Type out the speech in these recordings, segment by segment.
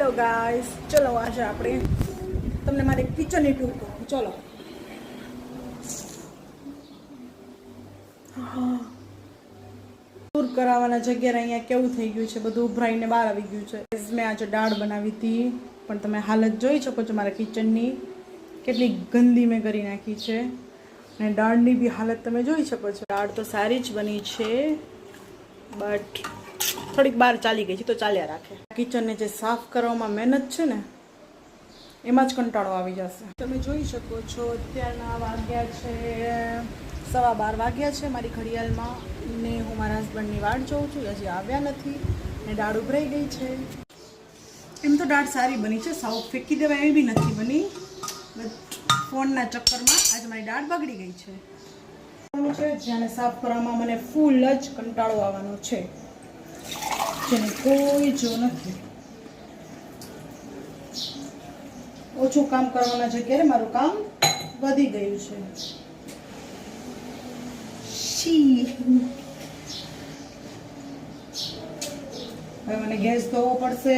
Hello guys, ચલો આજે આપણે તમને મારે કિચનની ટૂર કરું. ચલો ટૂર કરાવવાના જગ્યાએ અહીંયા કેવું થઈ ગયું છે, બધું ઉભરાઈને બહાર આવી ગયું છે. મેં આજે દાળ બનાવી હતી, પણ તમે હાલત જોઈ શકો છો મારા કિચનની કેટલી ગંદી મેં કરી નાખી છે. અને દાળની બી હાલત તમે જોઈ શકો છો. દાળ તો સારી જ બની છે, બટ થોડીક બહાર ચાલી ગઈ છે, તો ચાલ્યા રાખે. કિચનને જે સાફ કરવામાં મહેનત છે ને, એમાં જ કંટાળો આવી જશે. તમે જોઈ શકો છો અત્યારના વાગ્યા છે 12:15 વાગ્યા છે મારી ઘડિયાળમાં, ને હું મારા હસબન્ડની વાટ જોઉં છું, હજી આવ્યા નથી ને દાળ ઉભરાઈ ગઈ છે. એમ તો દાળ સારી બની છે, સાવ ફેંકી દેવાય એવી બી નથી બની. ફોનના ચક્કરમાં આજે મારી દાળ બગડી ગઈ છે. જેને સાફ કરવામાં મને ફૂલ જ કંટાળો આવવાનો છે, જેને કોઈ જો નથી. ઓછું કામ કરવાના જગ્યાએ મારું કામ વધી ગયું છે. હવે મને ગેસ ધોવો પડશે.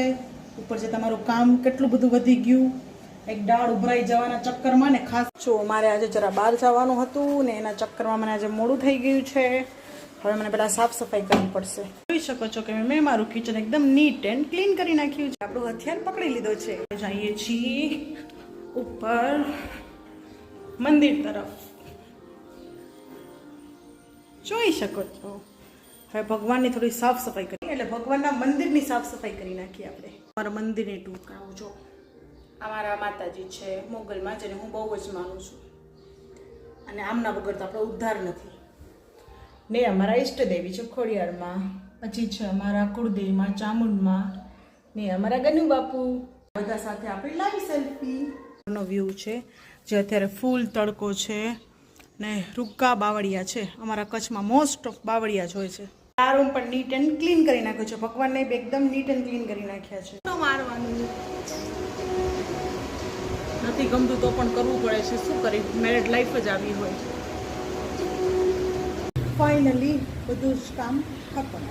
ઉપર છે તમારું કામ કેટલું બધું વધી ગયું એક દાળ ઉભરાઈ જવાના ચક્કરમાં. ને ખાસ જો મારે આજે જરા બહાર જવાનું હતું ને એના ચક્કરમાં મને આજે મોડું થઈ ગયું છે. હવે મને પહેલાં સાફ સફાઈ કરવી પડશે. જોઈ શકો છો કે મેં મારું કિચન એકદમ નીટ એન્ડ ક્લીન કરી નાખ્યું છે. આપણું હથિયાર પકડી લીધો છે. જઈએ છીએ ઉપર મંદિર તરફ. જોઈ શકો છો હવે ભગવાનની થોડી સાફ સફાઈ કરી, એટલે ભગવાનના મંદિરની સાફ સફાઈ કરી નાખીએ આપણે. મારા મંદિરની ટૂર કરાવું. જો અમારા માતાજી છે મોગલમાં, જેને હું બહુ જ માનું છું, અને આમના વગર તો આપણો ઉદ્ધાર નથી. ને અમારા ઈષ્ટદેવી છે ખોડિયારમાં, પછી છે અમારા કુળદેવીમાં ચામુંડમાં, ને અમારા ગનુ બાપુ. બધા સાથે આપણે લાવી સેલ્ફી નો વ્યૂ છે. જે અત્યારે ફૂલ તડકો છે ને રૂકા બાવળિયા છે. અમારા કચ્છમાં મોસ્ટ ઓફ બાવળિયા જ હોય છે. આ રૂમ પણ નીટ એન્ડ ક્લીન કરી નાખ્યો છે. ભગવાનને એકદમ નીટ એન્ડ ક્લીન કરી નાખ્યા છે. મારવાનું નથી ગમતું તો પણ કરવું પડે છે, શું કરી, મેરેડ લાઈફ જ આવી હોય. ફાઇનલી બધું જ કામ ખતમ.